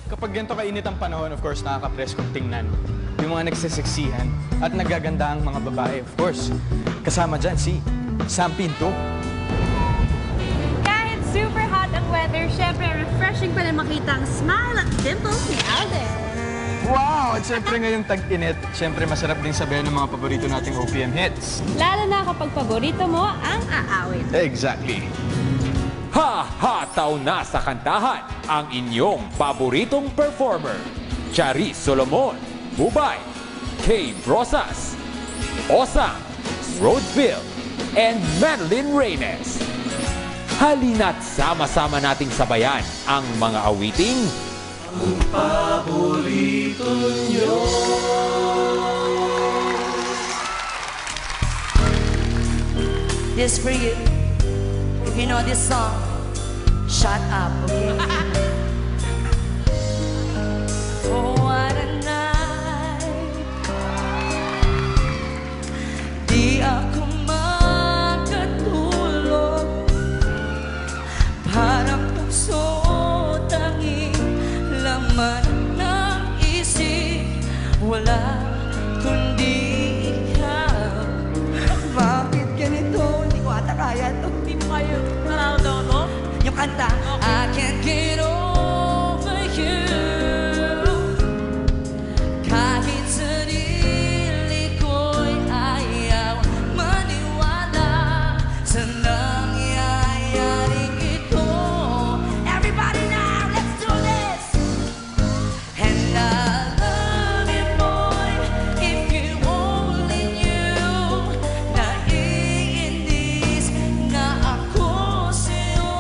Kapag ganito kainit ang panahon, of course, nakaka-press kong tingnan. Yung mga nagsiseksihan at nagaganda ang mga babae, of course. Kasama dyan si Sam Pinto. Kahit super hot ang weather, syempre refreshing pa rin makita ang smile at dimples ni Alden. Wow! At syempre ngayong tag-init, syempre masarap din sabihin ng mga paborito nating OPM hits. Lalo na kapag paborito mo ang aawit. Exactly. Hahataw na sa kantahan ang inyong paboritong performer. Charis Solomon, Bubay, Kay Brosas, Osang, Roadville, and Madeline Reynes. Halina't sama-sama nating sabayan ang mga awiting ang paborito nyo. This for you. If you know this song, shut up, okay? Oh, what a night. Di ako makatulog. Parang tukso tanging laman ng isip. Wala kundi ikaw. Bakit ganito? Hindi ko ata kaya to. Hindi mo kayo nararamdaman mo? Yung kanta, I can't get over you. Kahit sarili ko'y ayaw maniwala sa nangyayaring ito. Everybody now, let's do this! And I love you, boy, if you only knew na iinis na ako sa'yo.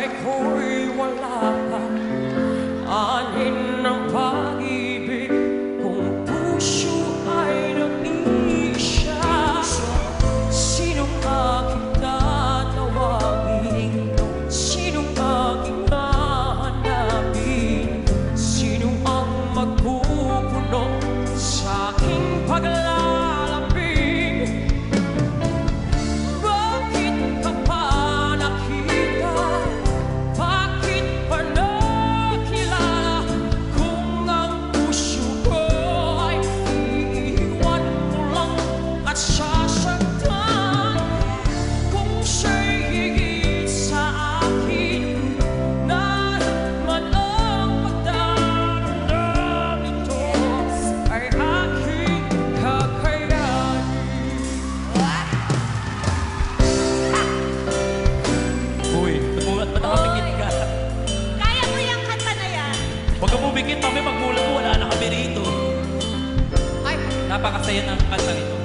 buhay ko'y wala ka. Anin ng pag-ibig kung puso ay nag-iisa. Sinong aking tatawagin? Sinong aking hahanapin? Sinong ang magpupuno sa aking paglalambing? Bakit ka pa nakita? Bakit pa nakilala? Kung ang puso ko ay iiwan mo lang at sasaktan. Kung siya'y higit sa akin, naman ang pagdaraan nito ay aking kakayanin. Uy, ba't nakapikit ka? Kaya mo yung kanta na yan. Huwag ka bumikit, mami. Magmulat mo, wala na kami rito. Ay, napakasaya ng kanta nito.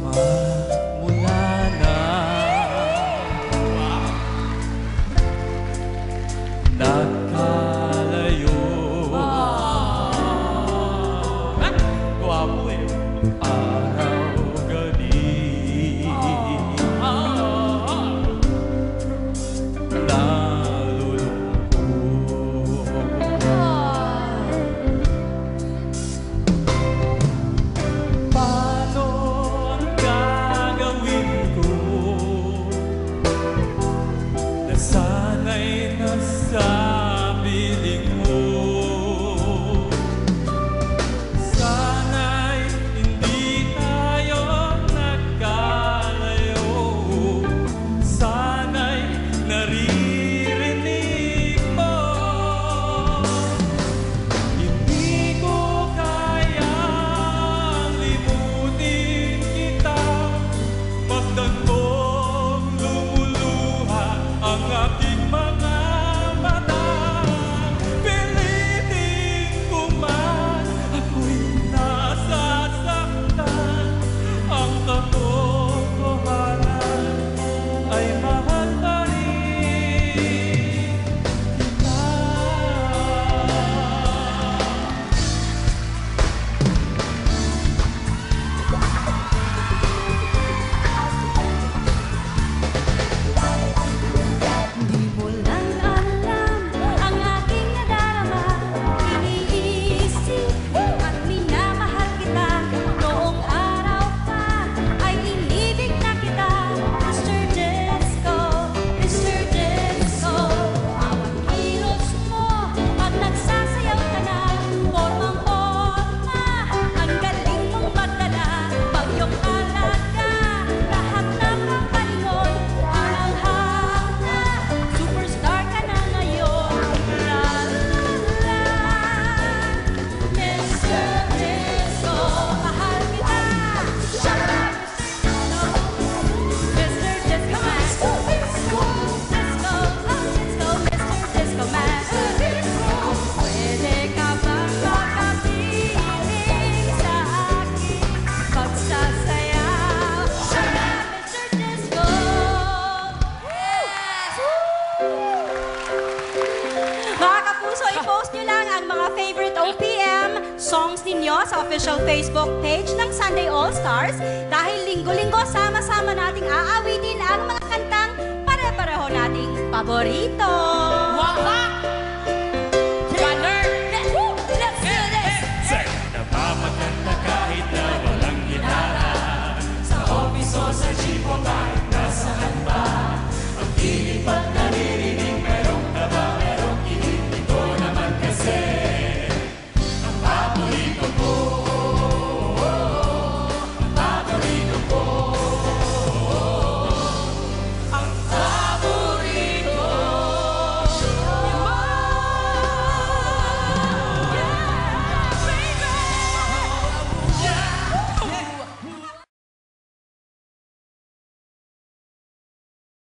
Magmula na nagkalayo. Guwapo eh. Araw gabi nalulungkot. Paano ang gagawin ko na sana'y nasa piling mo? Sana'y hindi tayo nagkalayo. Sana'y naririnig mo. Hindi ko kayang limutin kita. Pagdan mong lumuluha ang aking mga mata. Pilitin ko man, ako'y nasasaktan. Ang katotohanan ay mahal pa rin kita. Di mo lang alam ang aking nadarama. Iniisip at minamahal kita. Noong araw pa ay inibig na kita. Mr. Disco, Mr. Disco. Bawat kilos mo pag nagsasayaw ka na. Formang-forma, ang galing mong magdala. Bagyong alaga, lahat ng kapalingon. Hangang-hanga, superstar ka na ngayon. La la la, Mr. Disco, mahal kita. Mr. Disco Man. Disco, Disco, Mr. Disco Man. Pwede ka bang makapiling sa aking pagsasayaw? Mr. Disco. Mga kapuso, i-post nyo lang ang mga favorite OPM songs ninyo sa official Facebook page ng Sunday All-Stars dahil linggo-linggo sama-sama nating aawitin ang mga kantang pare-pareho nating paborito. Wala